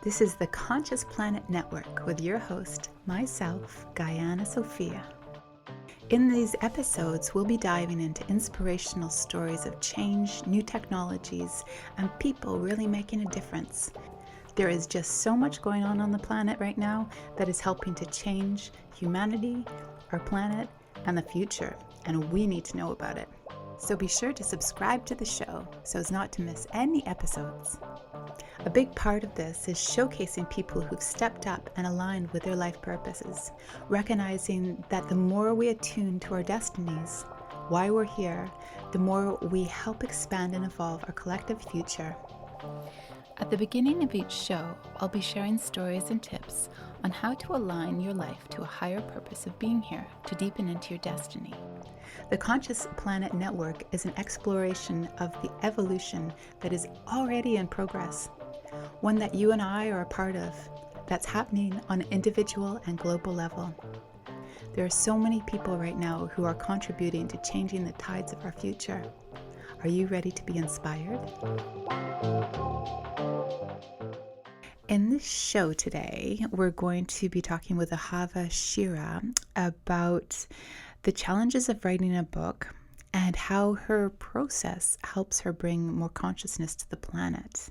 This is the Conscious Planet Network with your host, myself, Gaianna Sophia. In these episodes, we'll be diving into inspirational stories of change, new technologies, and people really making a difference. There is just so much going on the planet right now that is helping to change humanity, our planet, and the future, and we need to know about it. So be sure to subscribe to the show so as not to miss any episodes. A big part of this is showcasing people who've stepped up and aligned with their life purposes, recognizing that the more we attune to our destinies, why we're here, the more we help expand and evolve our collective future. At the beginning of each show, I'll be sharing stories and tips on how to align your life to a higher purpose of being here to deepen into your destiny. The Conscious Planet Network is an exploration of the evolution that is already in progress, one that you and I are a part of, that's happening on an individual and global level. There are so many people right now who are contributing to changing the tides of our future. Are you ready to be inspired? In this show today, we're going to be talking with Ahava Shira about the challenges of writing a book and how her process helps her bring more consciousness to the planet,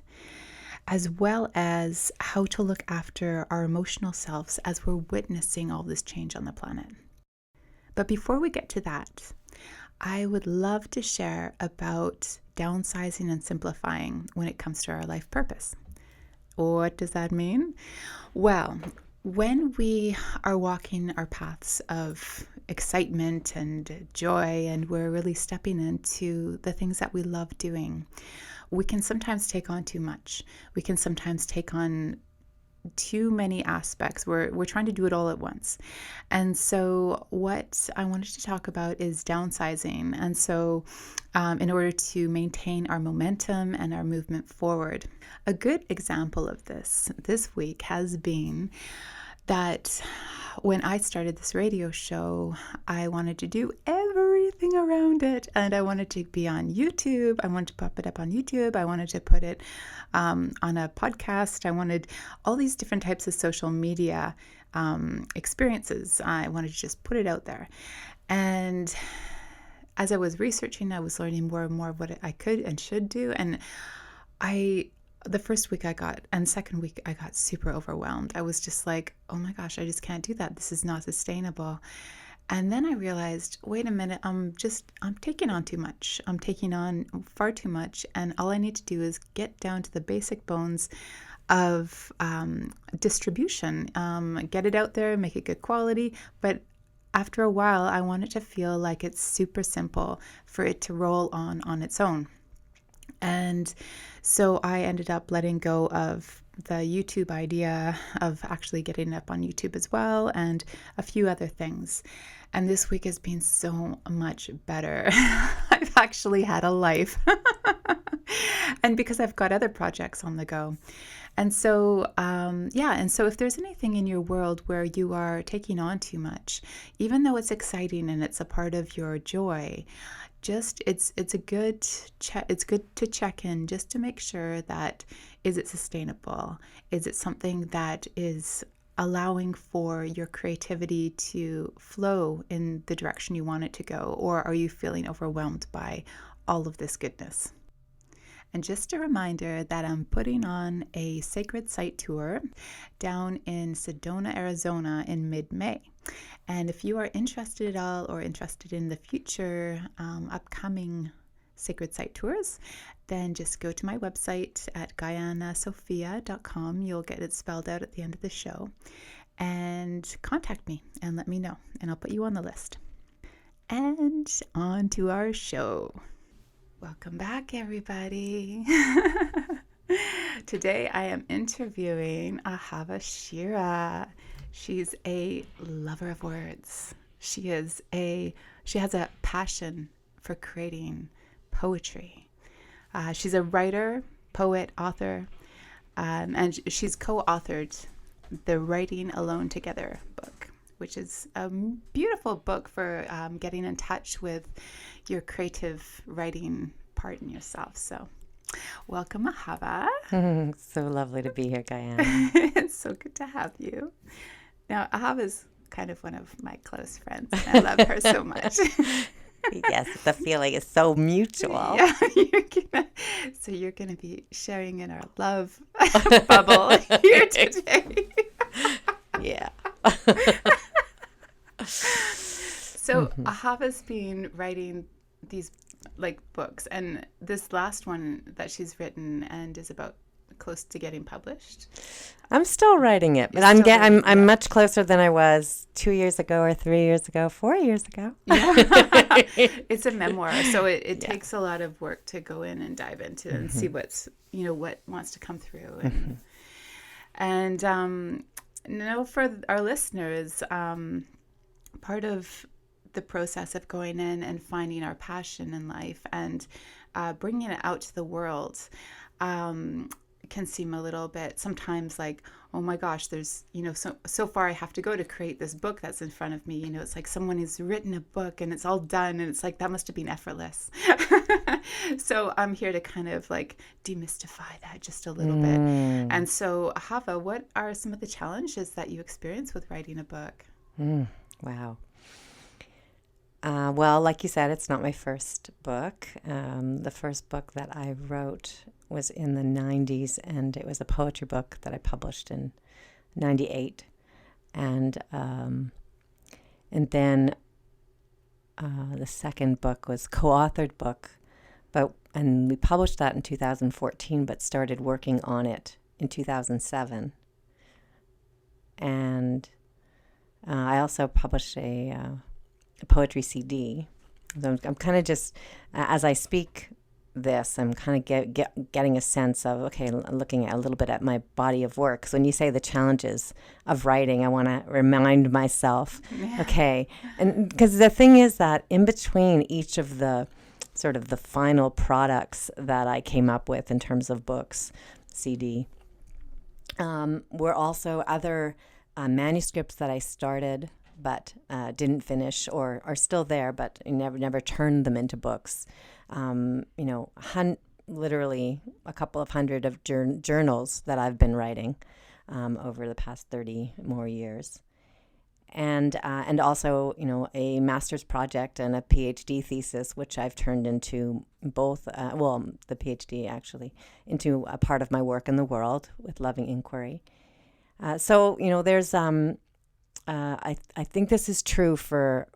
as well as how to look after our emotional selves as we're witnessing all this change on the planet. But before we get to that, I would love to share about downsizing and simplifying when it comes to our life purpose. What does that mean? Well, when we are walking our paths of excitement and joy, and we're really stepping into the things that we love doing, we can sometimes take on too much. We can sometimes take on too many aspects. We're trying to do it all at once. And so what I wanted to talk about is downsizing. And so in order to maintain our momentum and our movement forward, a good example of this week has been that when I started this radio show, I wanted to do everything around it, and I wanted to be on YouTube. I wanted to pop it up on YouTube. I wanted to put it on a podcast. I wanted all these different types of social media experiences. I wanted to just put it out there. And as I was researching, I was learning more and more of what I could and should do. And the first week and second week, I got super overwhelmed. I was just like, oh my gosh, I just can't do that. This is not sustainable. And then I realized, wait a minute, I'm taking on too much. I'm taking on far too much. And all I need to do is get down to the basic bones of distribution, get it out there, make it good quality. But after a while, I want it to feel like it's super simple for it to roll on its own. And so I ended up letting go of the YouTube idea of actually getting it up on YouTube as well, and a few other things. And this week has been so much better. I've actually had a life. And because I've got other projects on the go. And so, and so if there's anything in your world where you are taking on too much, even though it's exciting and it's a part of your joy, it's good to check in just to make sure that, is it sustainable? Is it something that is allowing for your creativity to flow in the direction you want it to go? Or are you feeling overwhelmed by all of this goodness? And just a reminder that I'm putting on a sacred site tour down in Sedona, Arizona in mid-May. And if you are interested at all or interested in the future upcoming sacred site tours, then just go to my website at GaiannaSophia.com. You'll get it spelled out at the end of the show. And contact me and let me know, and I'll put you on the list. And on to our show. Welcome back, everybody. Today I am interviewing Ahava Shira. She's a lover of words. She has a passion for creating poetry. She's a writer, poet, author, and she's co-authored the Writing Alone Together book, which is a beautiful book for getting in touch with your creative writing part in yourself. So Welcome, Ahava. So lovely to be here, Gaianna. It's so good to have you. Now, Ahava's kind of one of my close friends, and I love her so much. Yes, the feeling is so mutual. Yeah, you're gonna be sharing in our love bubble here today. Yeah. So Ahava's been writing these books, and this last one that she's written and is about close to getting published. I'm still writing it, but I'm much closer than I was 2 years ago or 3 years ago, 4 years ago. Yeah. It's a memoir, so it takes a lot of work to go in and dive into and see what wants to come through. And for our listeners, part of the process of going in and finding our passion in life and bringing it out to the world can seem a little bit sometimes like, oh my gosh, there's, so far I have to go to create this book that's in front of me. It's like someone has written a book and it's all done, and it's like that must have been effortless. So I'm here to kind of like demystify that just a little bit. And so, Ahava, what are some of the challenges that you experience with writing a book? Wow. Well, like you said, it's not my first book. The first book that I wrote was in the 90s, and it was a poetry book that I published in 98. And then the second book was co-authored book, and we published that in 2014, but started working on it in 2007. And I also published a poetry CD. So I'm kind of just, as I speak this, I'm kind of getting a sense of, okay, looking at a little bit at my body of work. So when you say the challenges of writing, I want to remind myself, okay, and because the thing is that in between each of the sort of the final products that I came up with in terms of books, CD, were also other manuscripts that I started but didn't finish, or are still there, but never turned them into books. Literally a couple of hundred of journals that I've been writing over the past 30 more years. And also, a master's project and a PhD thesis, which I've turned into both, the PhD actually, into a part of my work in the world with Loving Inquiry. So, there's... I think this is true for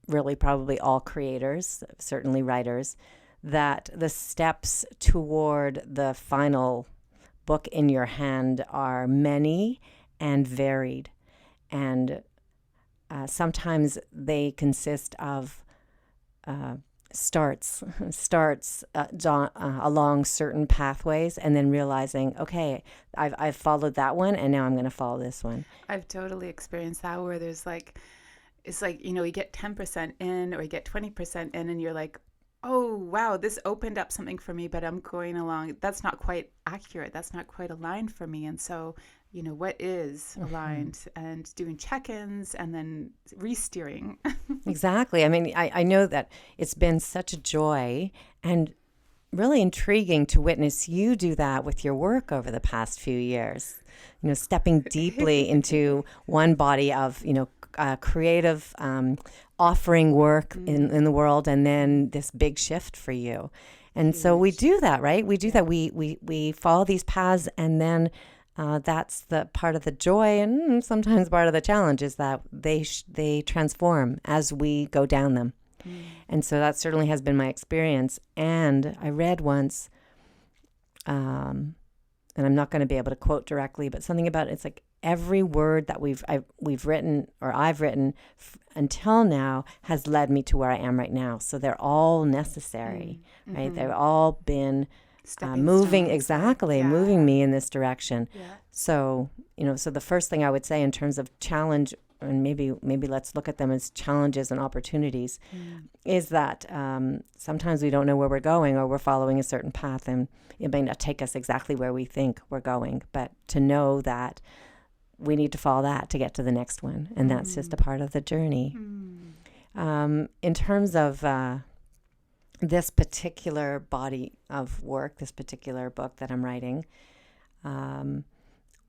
really probably all creators, certainly writers, that the steps toward the final book in your hand are many and varied. And sometimes they consist of starts along certain pathways, and then realizing, okay, I've followed that one, and now I'm going to follow this one. I've totally experienced that, where there's it's like, you get 10% in or you get 20% in, and you're like, oh, wow, this opened up something for me, but I'm going along. That's not quite accurate. That's not quite aligned for me. And so, what is aligned, and doing check-ins and then re-steering. Exactly. I mean, I know that it's been such a joy and really intriguing to witness you do that with your work over the past few years. Stepping deeply into one body of, creative offering work in the world, and then this big shift for you. And so we do that, right? We do that. We follow these paths, and then that's the part of the joy, and sometimes part of the challenge is that they transform as we go down them. And so that certainly has been my experience. And I read once, and I'm not going to be able to quote directly, but something about it's like every word that we've written, or I've written until now, has led me to where I am right now. So they're all necessary, right? They've all been moving moving me in this direction. So so the first thing I would say in terms of challenge, and maybe let's look at them as challenges and opportunities, is that sometimes we don't know where we're going, or we're following a certain path, and it may not take us exactly where we think we're going, but to know that we need to follow that to get to the next one, and that's just a part of the journey. In terms of this particular body of work, this particular book that I'm writing,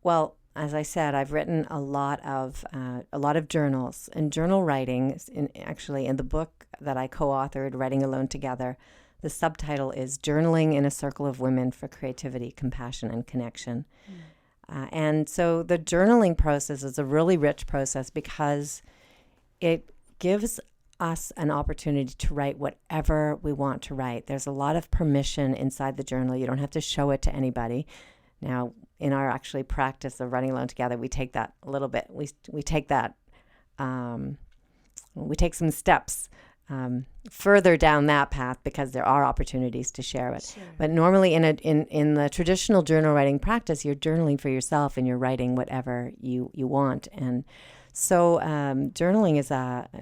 well, as I said, I've written a lot of journals and journal writing. In the book that I co-authored, Writing Alone Together, the subtitle is "Journaling in a Circle of Women for Creativity, Compassion, and Connection." And so the journaling process is a really rich process because it gives us an opportunity to write whatever we want to write. There's a lot of permission inside the journal. You don't have to show it to anybody. Now, in our actually practice of Writing Alone Together, we take that a little bit. We take some steps further down that path because there are opportunities to share it. Sure. But normally in the traditional journal writing practice, you're journaling for yourself and you're writing whatever you want. And so journaling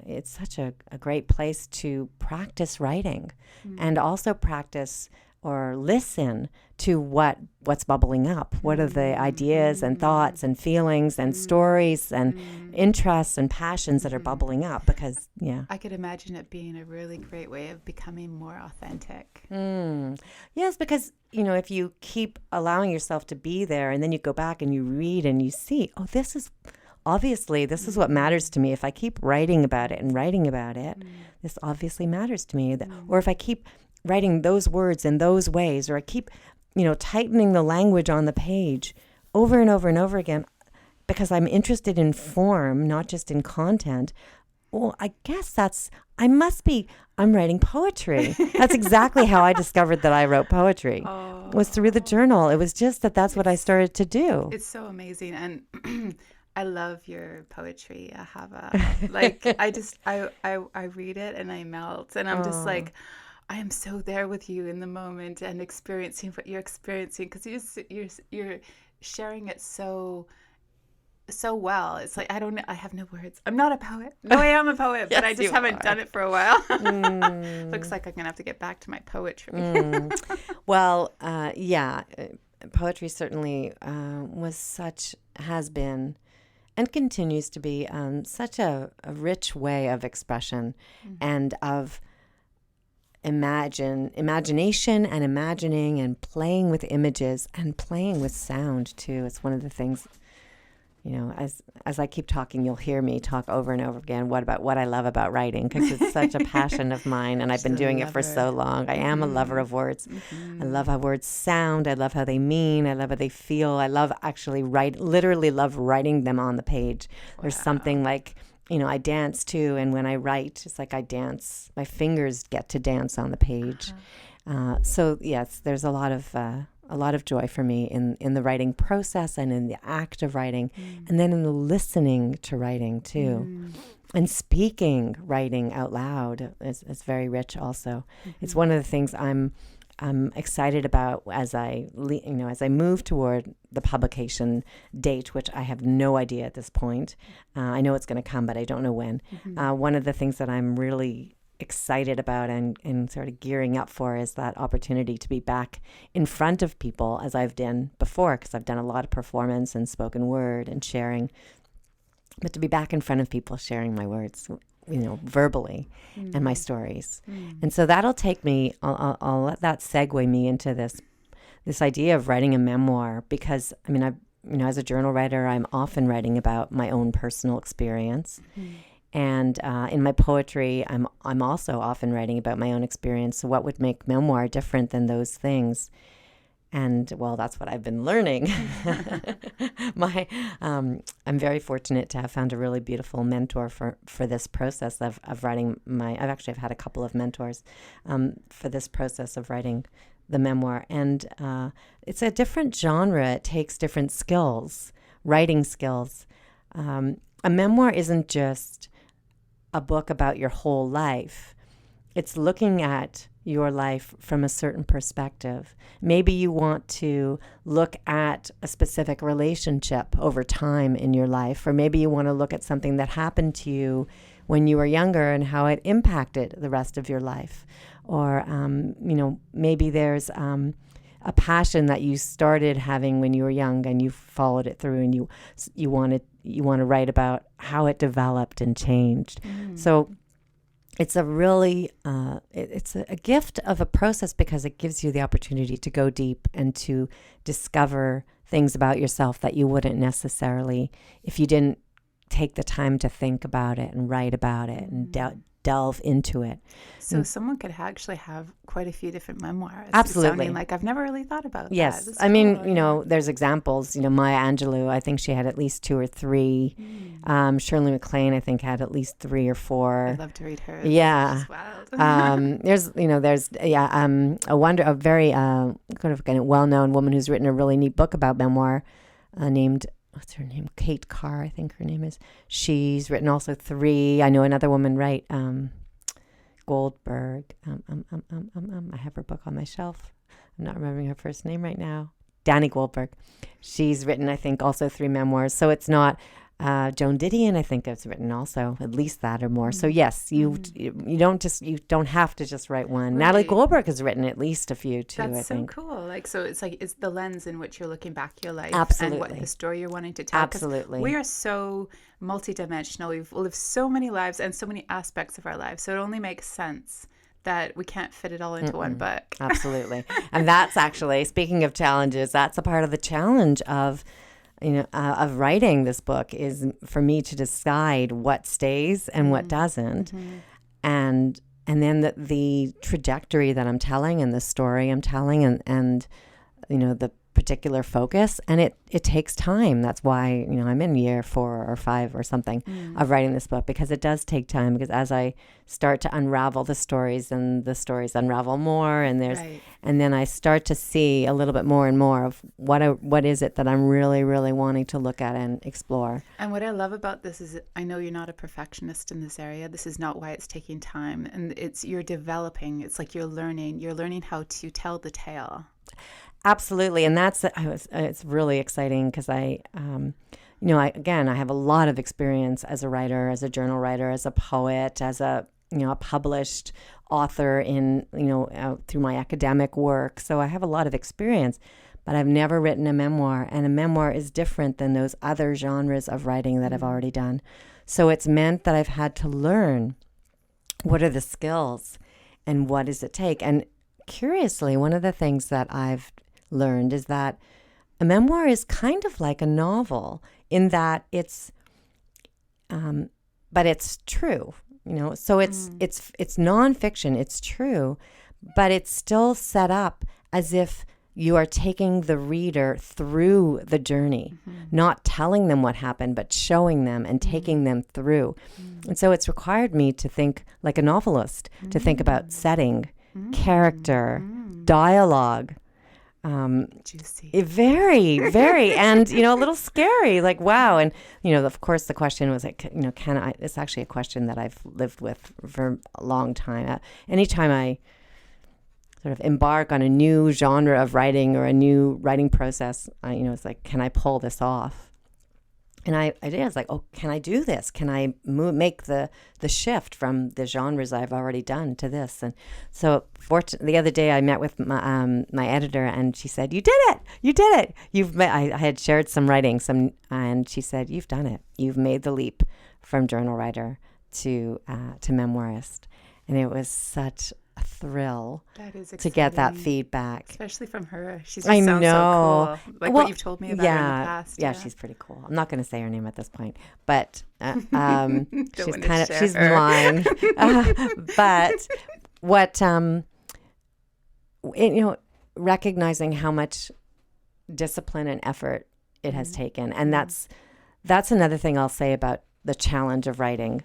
it's such a great place to practice writing and also practice or listen to what's bubbling up. What are the ideas and thoughts and feelings and stories and interests and passions that are bubbling up? Because, I could imagine it being a really great way of becoming more authentic. Yes, because, if you keep allowing yourself to be there and then you go back and you read and you see, this is what matters to me. If I keep writing about it, this obviously matters to me. Or if I keep writing those words in those ways, or I keep, tightening the language on the page over and over and over again, because I'm interested in form, not just in content. Well, I guess I'm writing poetry. That's exactly how I discovered that I wrote poetry, was through the journal. It was just that's what I started to do. It's so amazing. And I love your poetry, Ahava. Like, I read it and I melt, and I'm just like, I am so there with you in the moment and experiencing what you're experiencing, because you're sharing it so well. It's like, I have no words. I'm not a poet. No, I am a poet, Yes, but I just haven't done it for a while. Looks like I'm going to have to get back to my poetry. Well, poetry certainly has been and continues to be such a rich way of expression and of imagination and imagining and playing with images and playing with sound too. It's one of the things, as I keep talking, you'll hear me talk over and over again what I love about writing, because it's such a passion of mine and I've been doing it for so long. I am a lover of words. I love how words sound. I love how they mean. I love how they feel. I love literally love writing them on the page. Wow. There's something like, I dance too, and when I write, it's like I dance. My fingers get to dance on the page. So yes, there's a lot of joy for me in the writing process and in the act of writing, and then in the listening to writing too, and speaking writing out loud is very rich also. It's one of the things I'm excited about as I move toward the publication date, which I have no idea at this point. I know it's going to come, but I don't know when. One of the things that I'm really excited about and sort of gearing up for is that opportunity to be back in front of people, as I've done before, because I've done a lot of performance and spoken word and sharing, but to be back in front of people sharing my words, verbally, and my stories. And so that'll take me, I'll let that segue me into this idea of writing a memoir, because as a journal writer, I'm often writing about my own personal experience. And in my poetry, I'm also often writing about my own experience. So what would make memoir different than those things? And well, that's what I've been learning. I'm very fortunate to have found a really beautiful mentor for this process of writing I've had a couple of mentors for this process of writing the memoir. And it's a different genre. It takes different skills, writing skills. A memoir isn't just a book about your whole life. It's looking at your life from a certain perspective. Maybe you want to look at a specific relationship over time in your life, or maybe you want to look at something that happened to you when you were younger and how it impacted the rest of your life. Or, maybe there's a passion that you started having when you were young and you followed it through, and you want to write about how it developed and changed. So it's a really it's a gift of a process because it gives you the opportunity to go deep and to discover things about yourself that you wouldn't necessarily if you didn't take the time to think about it and write about it and delve into it. So someone could actually have quite a few different memoirs. Absolutely. Sounding like I've never really thought about that. Yes. That's I mean, cool, there's examples. Maya Angelou, I think she had at least 2 or 3. Shirley MacLaine, I think, had at least 3 or 4. I'd love to read her. Yeah. There's a very kind of well-known woman who's written a really neat book about memoir named, what's her name? Kate Carr, I think her name is. She's written also 3. I know another woman, right? Goldberg. I have her book on my shelf. I'm not remembering her first name right now. Danny Goldberg. She's written, I think, also 3 memoirs. So it's not Joan Didion, I think, has written also at least that or more. So yes, you don't have to just write one. Right. Natalie Goldberg has written at least a few too. That's I think. So cool. It's the lens in which you're looking back your life. Absolutely. And what the story you're wanting to tell. Absolutely. We are so multidimensional. We've lived so many lives and so many aspects of our lives. So it only makes sense that we can't fit it all into one book. Absolutely. And that's actually, speaking of challenges, that's a part of the challenge of of writing this book is for me to decide what stays and what doesn't, and then the trajectory that I'm telling and the story I'm telling and the particular focus, and it takes time. That's why I'm in year 4 or 5 or something of writing this book, because it does take time, because as I start to unravel the stories and the stories unravel more, and and then I start to see a little bit more and more of what is it that I'm really, really wanting to look at and explore. And what I love about this is I know you're not a perfectionist in this area. This is not why it's taking time, and you're developing. It's like you're learning how to tell the tale. Absolutely. And it's really exciting because I have a lot of experience as a writer, as a journal writer, as a poet, as a published author in, through my academic work. So I have a lot of experience, but I've never written a memoir, and a memoir is different than those other genres of writing that I've already done. So it's meant that I've had to learn what are the skills and what does it take. And curiously, one of the things that I've learned is that a memoir is kind of like a novel in that it's but it's true, so it's nonfiction, it's true, but it's still set up as if you are taking the reader through the journey, not telling them what happened, but showing them and taking them through. And so it's required me to think like a novelist, to think about setting, character, dialogue. Juicy. Very, very, and a little scary. Like, wow. And of course, the question was like, can I? It's actually a question that I've lived with for a long time. Anytime I sort of embark on a new genre of writing or a new writing process, it's like, can I pull this off? And I did. I was like, oh, can I do this? Can I make the shift from the genres I've already done to this? And so, the other day I met with my editor, and she said, "You did it! You did it! I had shared some writing, and she said, "You've done it. You've made the leap from journal writer to memoirist." And it was such a thrill to get that feedback, especially from her. She sounds so cool, like what you've told me about her in the past. Yeah, she's pretty cool. I'm not going to say her name at this point, but she's mine. But what recognizing how much discipline and effort it has taken, and that's another thing I'll say about the challenge of writing.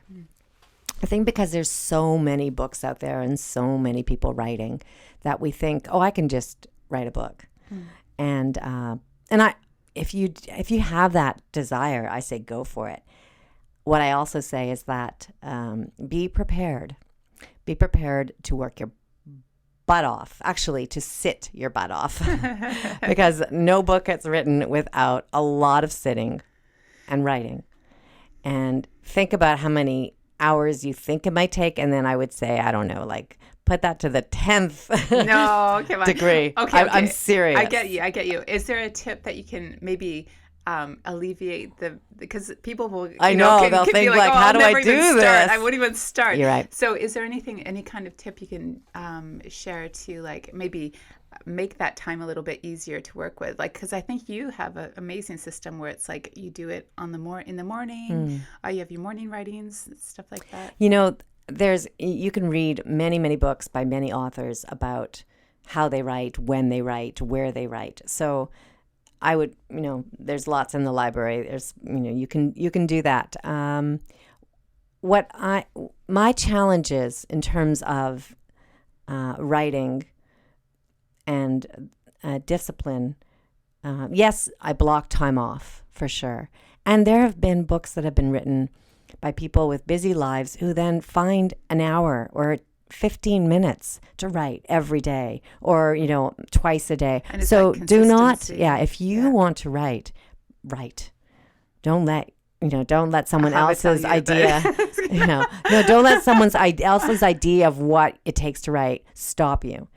I think because there's so many books out there and so many people writing that we think, oh, I can just write a book. And if you have that desire, I say go for it. What I also say is that be prepared. Be prepared to work your butt off, actually to sit your butt off, because no book gets written without a lot of sitting and writing. And think about how many hours you think it might take, and then I would say, I don't know, like put that to the 10th no, come on. degree. Okay. I'm serious. I get you. Is there a tip that you can maybe alleviate because people will, I know, they'll could be think like, like, oh, how I'll do I never even do start. I this? won't even start. You're right. So is there any kind of tip you can share to like maybe make that time a little bit easier to work with? Like, because I think you have an amazing system where it's like you do it in the morning. You have your morning writings, stuff like that. You know, you can read many, many books by many authors about how they write, when they write, where they write. So I would, there's lots in the library. There's, you can do that. My challenges in terms of writing and discipline, yes, I block time off for sure. And there have been books that have been written by people with busy lives who then find an hour or 15 minutes to write every day or, twice a day. And it's So like do not, consistency. if you want to write. Don't let someone Ahava tell else's you idea, no, don't let someone else's idea of what it takes to write stop you.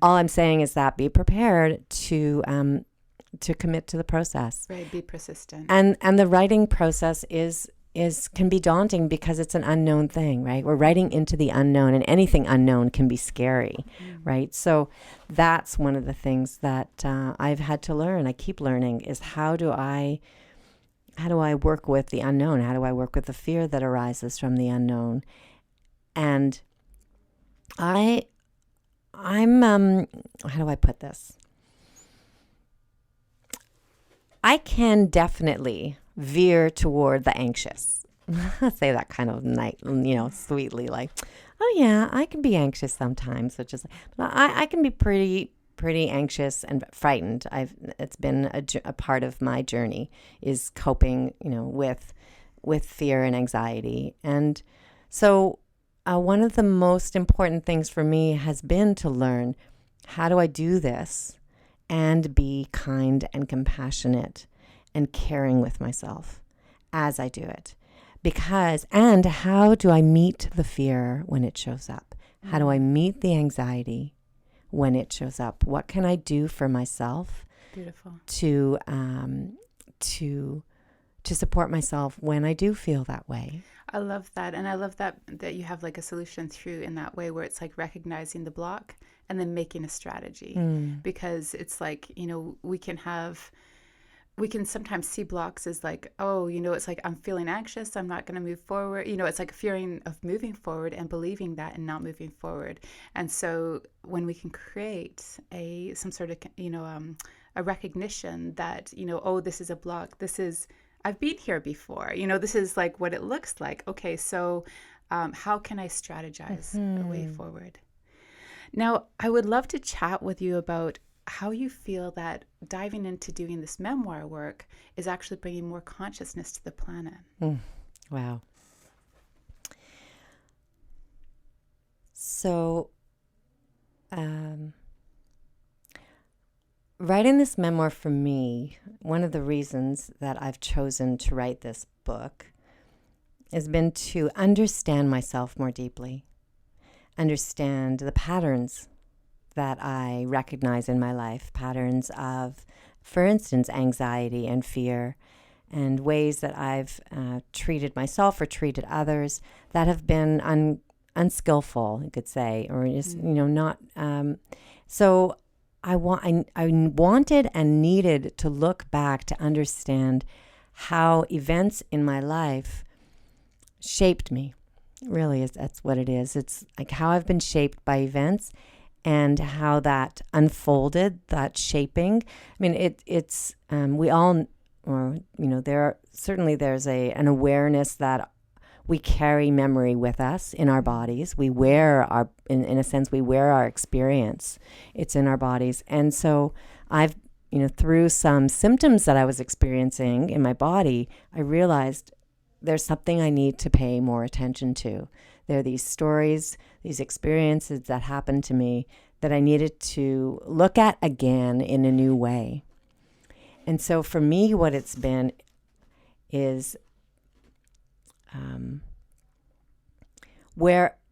All I'm saying is that be prepared to commit to the process. Right, be persistent. And the writing process can be daunting because it's an unknown thing, right? We're writing into the unknown, and anything unknown can be scary, right? So that's one of the things that I've had to learn. I keep learning is how do I work with the unknown? How do I work with the fear that arises from the unknown? And I'm how do I put this? I can definitely veer toward the anxious. I say that kind of sweetly, like, oh yeah, I can be anxious sometimes, which is, but I can be pretty anxious and frightened. It's been a part of my journey is coping, with fear and anxiety. And so one of the most important things for me has been to learn, how do I do this and be kind and compassionate and caring with myself as I do it? And how do I meet the fear when it shows up? How do I meet the anxiety when it shows up? What can I do for myself? Beautiful. To support myself when I do feel that way? I love that. And I love that you have like a solution through in that way where it's like recognizing the block and then making a strategy. Because it's like, we can sometimes see blocks as like, oh, it's like I'm feeling anxious, I'm not going to move forward. It's like fearing of moving forward and believing that and not moving forward. And so when we can create some sort of, a recognition that, oh, this is a block, I've been here before, this is like what it looks like. Okay, so how can I strategize a way forward? Now, I would love to chat with you about how you feel that diving into doing this memoir work is actually bringing more consciousness to the planet. Wow. So, writing this memoir for me, one of the reasons that I've chosen to write this book has been to understand myself more deeply, understand the patterns that I recognize in my life, patterns of, for instance, anxiety and fear, and ways that I've treated myself or treated others that have been unskillful, you could say, or just, not. So I wanted and needed to look back to understand how events in my life shaped me. Really, that's what it is. It's like how I've been shaped by events and how that unfolded, that shaping. I mean, we all, or, there's an awareness that we carry memory with us in our bodies. We wear in a sense, we wear our experience. It's in our bodies. And so I've, through some symptoms that I was experiencing in my body, I realized there's something I need to pay more attention to. There are these stories, these experiences that happened to me that I needed to look at again in a new way. And so for me, what it's been is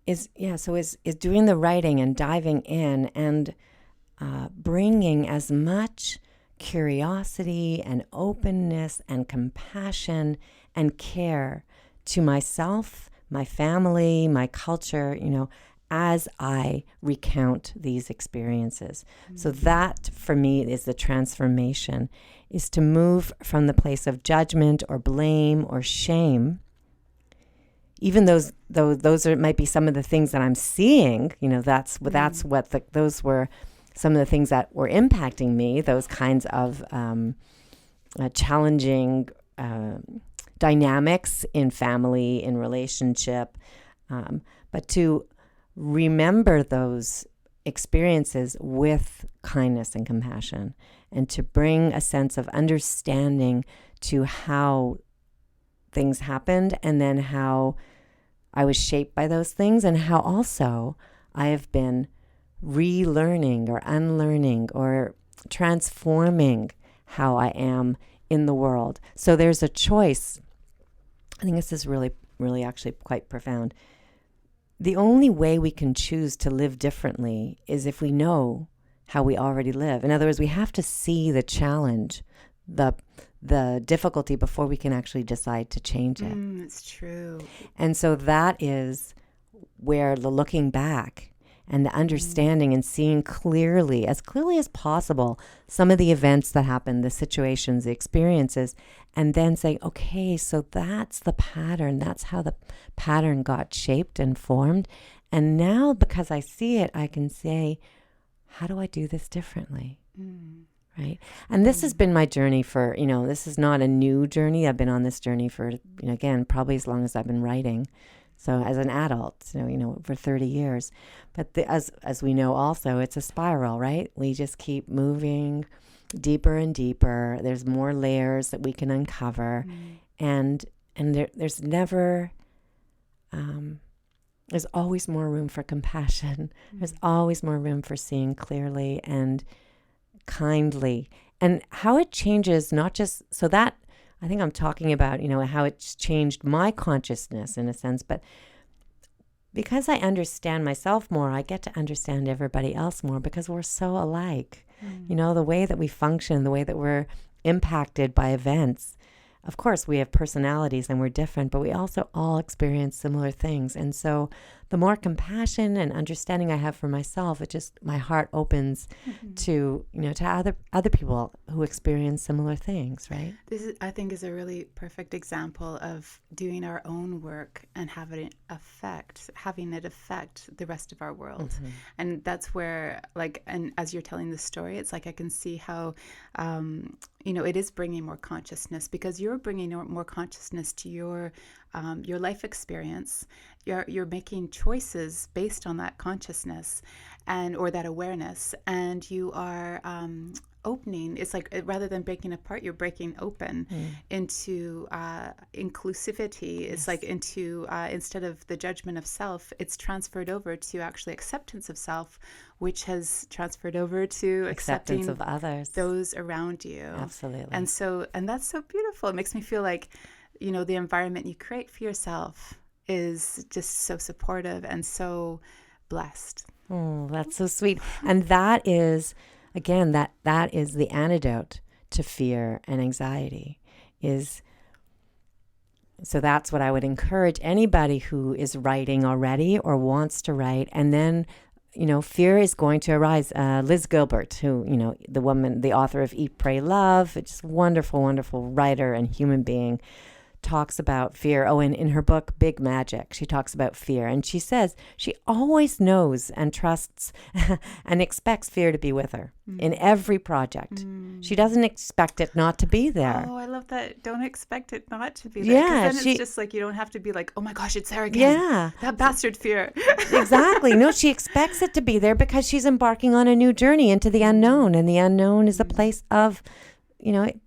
is doing the writing and diving in and bringing as much curiosity and openness and compassion and care to myself, my family, my culture, as I recount these experiences. So that, for me, is the transformation, is to move from the place of judgment or blame or shame. Even those might be some of the things that I'm seeing, those were some of the things that were impacting me, those kinds of challenging dynamics in family, in relationship, but to remember those experiences with kindness and compassion, and to bring a sense of understanding to how things happened, and then how I was shaped by those things, and how also I have been relearning or unlearning or transforming how I am in the world. So there's a choice. I think this is really, really actually quite profound. The only way we can choose to live differently is if we know how we already live. In other words, we have to see the challenge, the difficulty, before we can actually decide to change it. It's true. And so that is where the looking back and the understanding and seeing clearly as possible, some of the events that happened, the situations, the experiences, and then say, okay, so that's the pattern. That's how the pattern got shaped and formed. And now, because I see it, I can say, how do I do this differently? Right? And this has been my journey for, this is not a new journey. I've been on this journey for, again, probably as long as I've been writing. So as an adult, for 30 years. But as we know also, it's a spiral, right? We just keep moving deeper and deeper. There's more layers that we can uncover. And there's never, there's always more room for compassion. There's always more room for seeing clearly and kindly. And how it changes, not just, so that, I think I'm talking about, how it's changed my consciousness in a sense, but because I understand myself more, I get to understand everybody else more, because we're so alike. The way that we function, the way that we're impacted by events. Of course, we have personalities and we're different, but we also all experience similar things. And so the more compassion and understanding I have for myself, my heart opens to, to other people who experience similar things, right? This I think, is a really perfect example of doing our own work and having it affect the rest of our world. And that's where, and as you're telling the story, it's like I can see how, it is bringing more consciousness, because you're bringing more consciousness to your life experience. You're making choices based on that consciousness or that awareness, and you are opening. It's like, rather than breaking apart, you're breaking open into inclusivity. It's like into instead of the judgment of self, it's transferred over to actually acceptance of self, which has transferred over to accepting of others, those around you. Absolutely. And that's so beautiful. It makes me feel like, the environment you create for yourself is just so supportive and so blessed. Oh, that's so sweet. And that is, again, that is the antidote to fear and anxiety. So that's what I would encourage anybody who is writing already or wants to write. And then, fear is going to arise. Liz Gilbert, who, the author of Eat, Pray, Love, just wonderful, wonderful writer and human being, talks about fear. Oh, and in her book, Big Magic, she talks about fear. And she says she always knows and trusts and expects fear to be with her in every project. She doesn't expect it not to be there. Oh, I love that. Don't expect it not to be there. Yeah. Then it's just like, you don't have to be like, oh my gosh, it's there again. Yeah. That bastard fear. Exactly. No, she expects it to be there because she's embarking on a new journey into the unknown. And the unknown is a place of,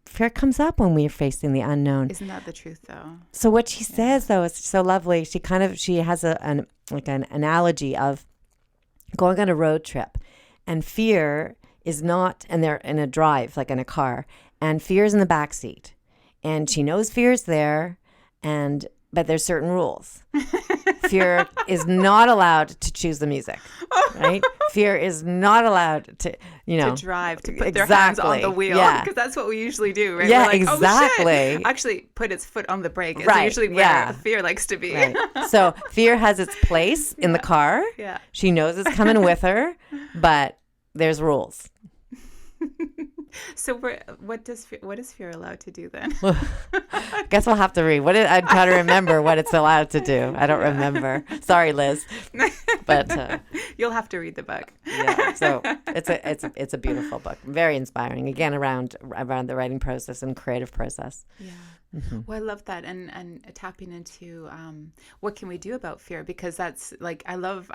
fear comes up when we're facing the unknown. Isn't that the truth, though? So what she says, though, is so lovely. She has an analogy of going on a road trip, and fear is not, and they're in a drive, like in a car, and fear is in the back seat, and she knows fear is there, but there's certain rules. Fear is not allowed to choose the music, right? Fear is not allowed to, to drive, to put their hands on the wheel, because that's what we usually do, right? Yeah, We're like, exactly. Oh, shit. Actually, put its foot on the brake. It's Right. usually where fear likes to be. Right. So fear has its place in the car. Yeah. She knows it's coming with her, but there's rules. So what is fear allowed to do then? I guess we'll have to read. I'm trying to remember what it's allowed to do. I don't remember. Sorry, Liz. But you'll have to read the book. Yeah. So it's a beautiful book. Very inspiring. Again, around the writing process and creative process. Yeah. Well, I love that, and tapping into what can we do about fear, because that's like I love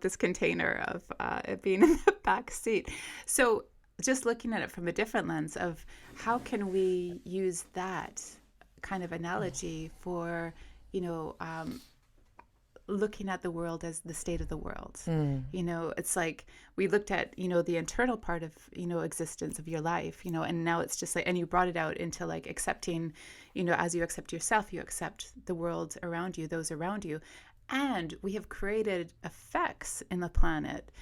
this container of it being in the back seat. So just looking at it from a different lens of how can we use that kind of analogy for, looking at the world as the state of the world. It's like we looked at, the internal part of, existence of your life, and now it's just like, and you brought it out into like accepting, as you accept yourself, you accept the world around you, those around you. And we have created effects in the planet,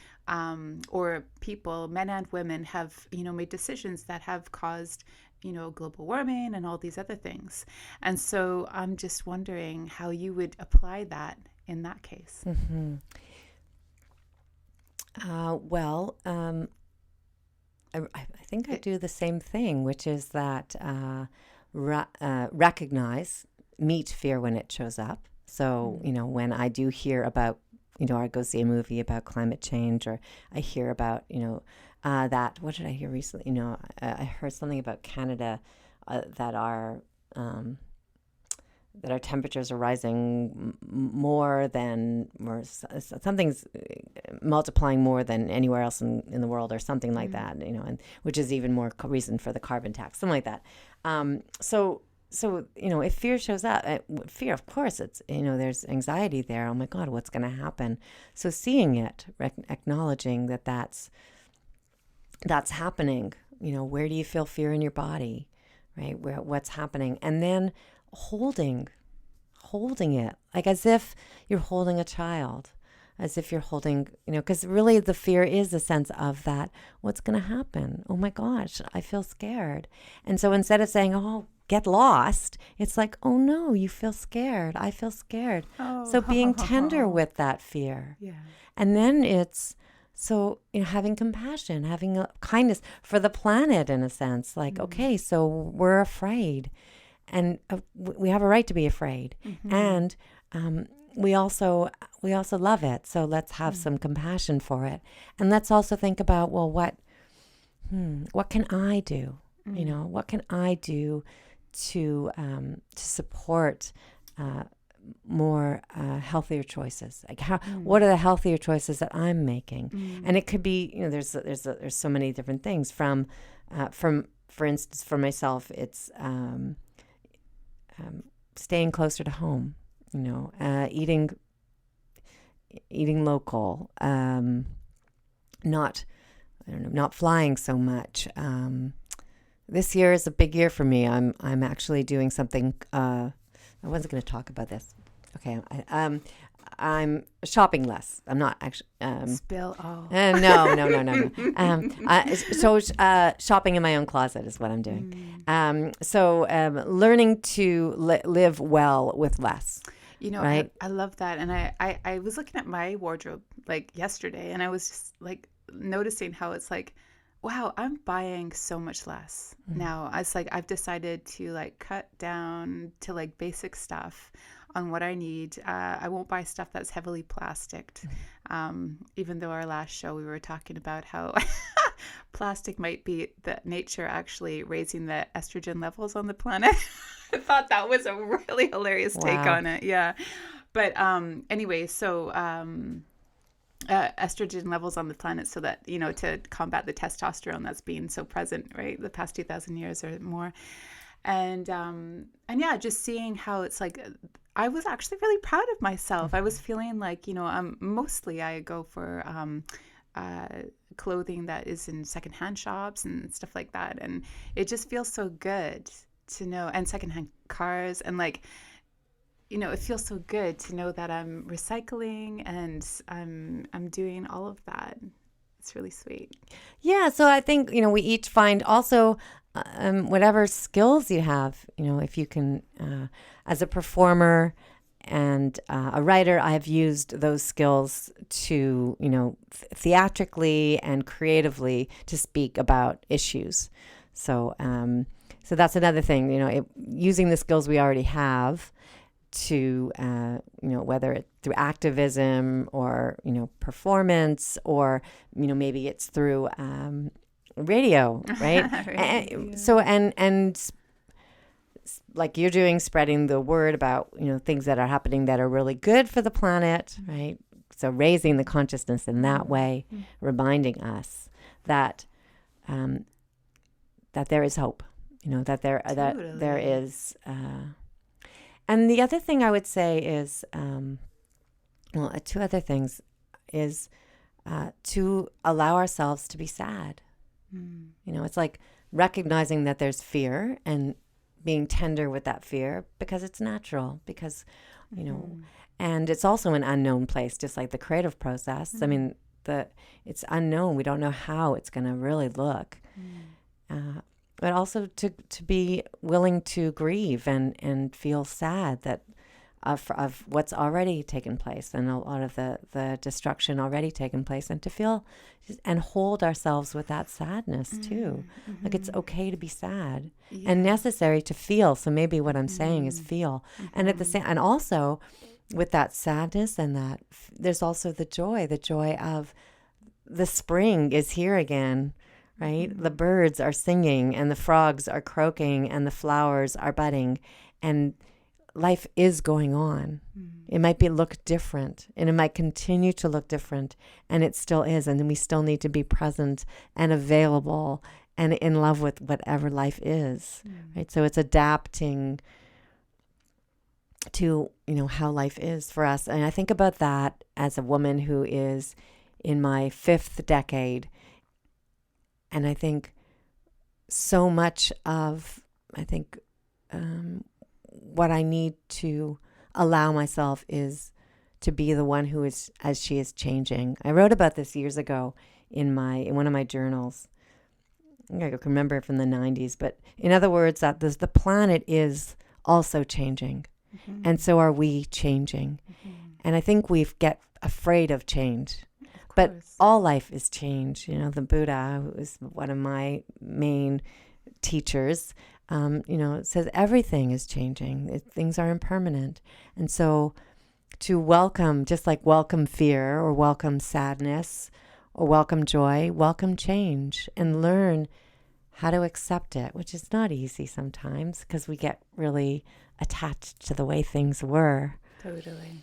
or people, men and women, have, made decisions that have caused, global warming and all these other things. And so I'm just wondering how you would apply that in that case. I think I do the same thing, which is that recognize, meet fear when it shows up. So, when I do hear about, I go see a movie about climate change, or I hear about, that, what did I hear recently? I heard something about Canada, that our temperatures are rising more than, or something's multiplying more than anywhere else in the world, or something like that, and which is even more reason for the carbon tax, something like that. So, if fear shows up, fear, of course, it's, there's anxiety there. Oh my God, what's going to happen? So seeing it, acknowledging that that's happening, where do you feel fear in your body, right? What's happening? And then holding it, like as if you're holding a child, as if you're holding, because really the fear is a sense of that, what's going to happen? Oh my gosh, I feel scared. And so instead of saying, oh, get lost, it's like, oh no, you feel scared. I feel scared. Oh. So being tender with that fear. Yeah. And then it's, so, having compassion, having a kindness for the planet in a sense, like, okay, so we're afraid, and we have a right to be afraid. And we also love it. So let's have some compassion for it. And let's also think about, well, what can I do? What can I do to support more healthier choices? Like what are the healthier choices that I'm making? And it could be, there's so many different things from for instance, for myself, it's staying closer to home, eating local, not flying so much. This year is a big year for me. I'm actually doing something. I wasn't going to talk about this. Okay. I'm shopping less. I'm not actually. Spill all. No. So shopping in my own closet is what I'm doing. Learning to live well with less. Right? I love that. And I was looking at my wardrobe like yesterday, and I was just like noticing how it's like, wow, I'm buying so much less now. It's like I've decided to like cut down to like basic stuff on what I need. I won't buy stuff that's heavily plasticed. Even though our last show we were talking about how plastic might be the nature actually raising the estrogen levels on the planet. I thought that was a really hilarious take on it. Yeah. But anyway, so estrogen levels on the planet, so that, to combat the testosterone that's been so present, right, the past 2,000 years or more. And yeah, just seeing how it's like, I was actually really proud of myself. I was feeling like, mostly I go for clothing that is in secondhand shops and stuff like that. And it just feels so good to know, and secondhand cars, and like, it feels so good to know that I'm recycling and I'm doing all of that. It's really sweet. Yeah, so I think, we each find also whatever skills you have, if you can, as a performer and a writer, I've used those skills to, theatrically and creatively to speak about issues. So that's another thing, using the skills we already have to, whether it's through activism or, performance, or, maybe it's through radio, right? Right, And, yeah. so, and like you're doing, spreading the word about, things that are happening that are really good for the planet, right? So raising the consciousness in that way, reminding us that, that there is hope, that there Totally. is, and the other thing I would say is, two other things is to allow ourselves to be sad. It's like recognizing that there's fear and being tender with that fear because it's natural, because, and it's also an unknown place, just like the creative process. I mean, it's unknown. We don't know how it's going to really look. But also to be willing to grieve and feel sad that of what's already taken place, and a lot of the destruction already taken place, and to feel and hold ourselves with that sadness too. Like it's okay to be sad and necessary to feel. So maybe what I'm saying is feel, and at the same, and also with that sadness and that there's also the joy of the spring is here again. Right? The birds are singing and the frogs are croaking and the flowers are budding, and life is going on. It might look different, and it might continue to look different, and it still is. And we still need to be present and available and in love with whatever life is. Right? So it's adapting to, how life is for us. And I think about that as a woman who is in my 5th decade. And I think so much of, what I need to allow myself is to be the one who is, as she is changing. I wrote about this years ago in one of my journals. I can remember it from the 90s. But in other words, that the planet is also changing. And so are we changing. And I think we get afraid of change. But all life is change. The Buddha, who is one of my main teachers, says everything is changing. Things are impermanent. And so to welcome, just like welcome fear or welcome sadness or welcome joy, welcome change, and learn how to accept it, which is not easy sometimes because we get really attached to the way things were. Totally.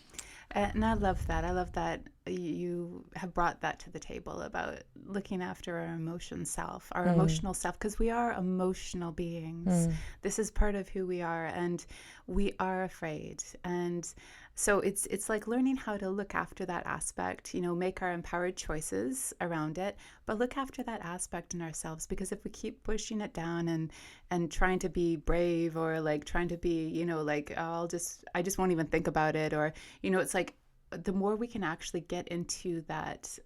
And I love that. I love that you have brought that to the table about looking after our emotional self, because we are emotional beings. This is part of who we are, and we are afraid. And so it's like learning how to look after that aspect, make our empowered choices around it, but look after that aspect in ourselves, because if we keep pushing it down and trying to be brave, or like trying to be, like, oh, I just won't even think about it, or, it's like, the more we can actually get into that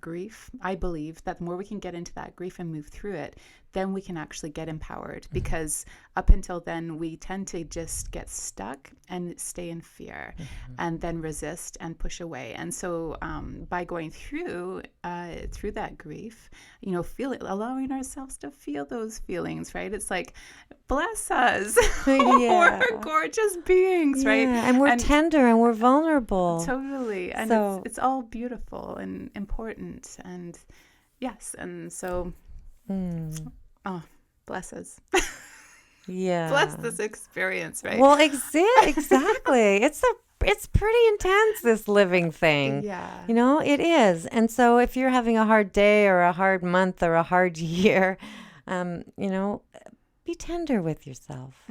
grief, I believe that the more we can get into that grief and move through it, then we can actually get empowered. Because up until then, we tend to just get stuck and stay in fear, and then resist and push away. And so by going through that grief, allowing ourselves to feel those feelings, right? It's like, bless us. Yeah. We're gorgeous beings, right? And we're tender and we're vulnerable. Totally. And So it's all beautiful and important. And yes. And so, bless us. yeah. Bless this experience, right? Well, exactly. It's pretty intense, this living thing. Yeah. It is. And so if you're having a hard day or a hard month or a hard year, be tender with yourself.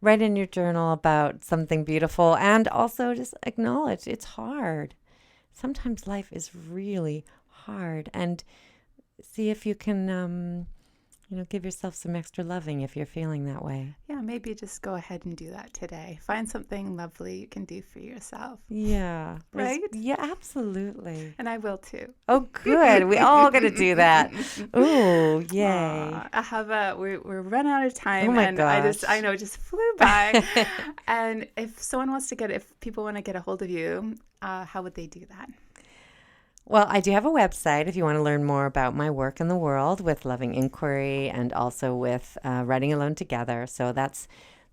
Write in your journal about something beautiful, and also just acknowledge it's hard. Sometimes life is really hard, and see if you can give yourself some extra loving if you're feeling that way. Yeah, maybe just go ahead and do that today. Find something lovely you can do for yourself. Yeah. Right? Yeah, absolutely. And I will too. Oh, good. We all got to do that. Ooh, yay. Ahava, we're running out of time. Oh my And gosh. I know it just flew by. And if people want to get a hold of you, how would they do that? Well, I do have a website if you want to learn more about my work in the world with Loving Inquiry and also with Writing Alone Together. So the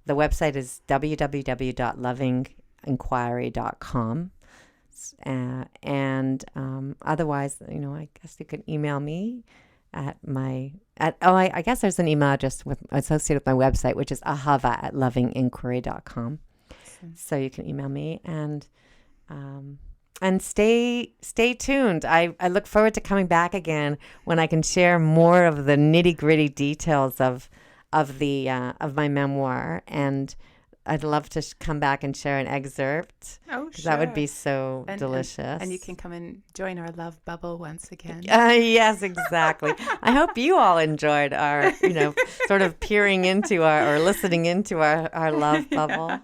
website is www.lovinginquiry.com. And otherwise, I guess you can email me I guess there's an email address associated with my website, which is ahava@lovinginquiry.com. Awesome. So you can email me and stay tuned. I look forward to coming back again when I can share more of the nitty-gritty details of my memoir, and I'd love to come back and share an excerpt. Oh, sure. That would be so delicious. And you can come and join our love bubble once again. Yes, exactly. I hope you all enjoyed our, sort of peering into or listening into our love bubble.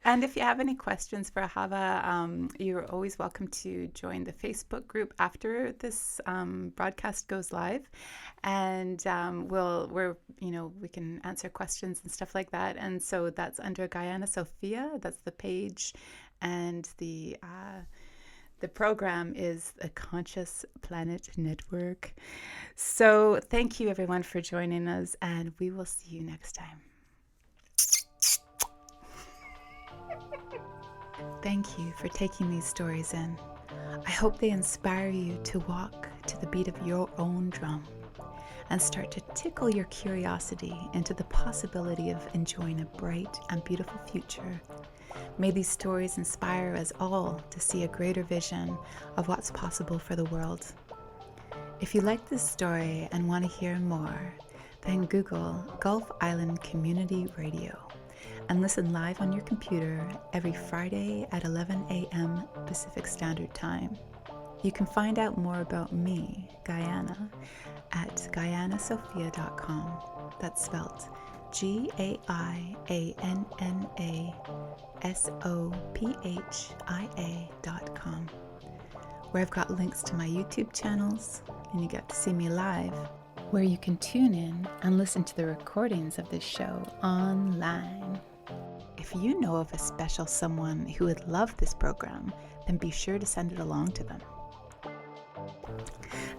And if you have any questions for Ahava, you're always welcome to join the Facebook group after this broadcast goes live, and we can answer questions and stuff like that. And so that's under Gaianna Sophia. That's the page, and the program is the Conscious Planet Network. So thank you everyone for joining us, and we will see you next time. Thank you for taking these stories in. I hope they inspire you to walk to the beat of your own drum and start to tickle your curiosity into the possibility of enjoying a bright and beautiful future. May these stories inspire us all to see a greater vision of what's possible for the world. If you like this story and want to hear more, then Google Gulf Island Community Radio and listen live on your computer every Friday at 11 a.m. Pacific Standard Time. You can find out more about me, Gaianna, at GaiannaSophia.com. That's spelled GaiannaSophia.com, where I've got links to my YouTube channels, and you get to see me live, where you can tune in and listen to the recordings of this show online. If you know of a special someone who would love this program, then be sure to send it along to them.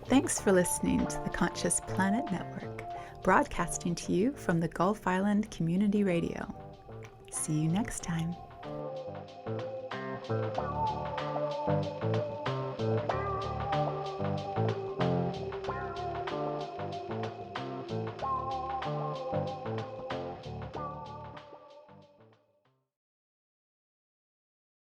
Thanks for listening to the Conscious Planet Network, broadcasting to you from the Gulf Island Community Radio. See you next time.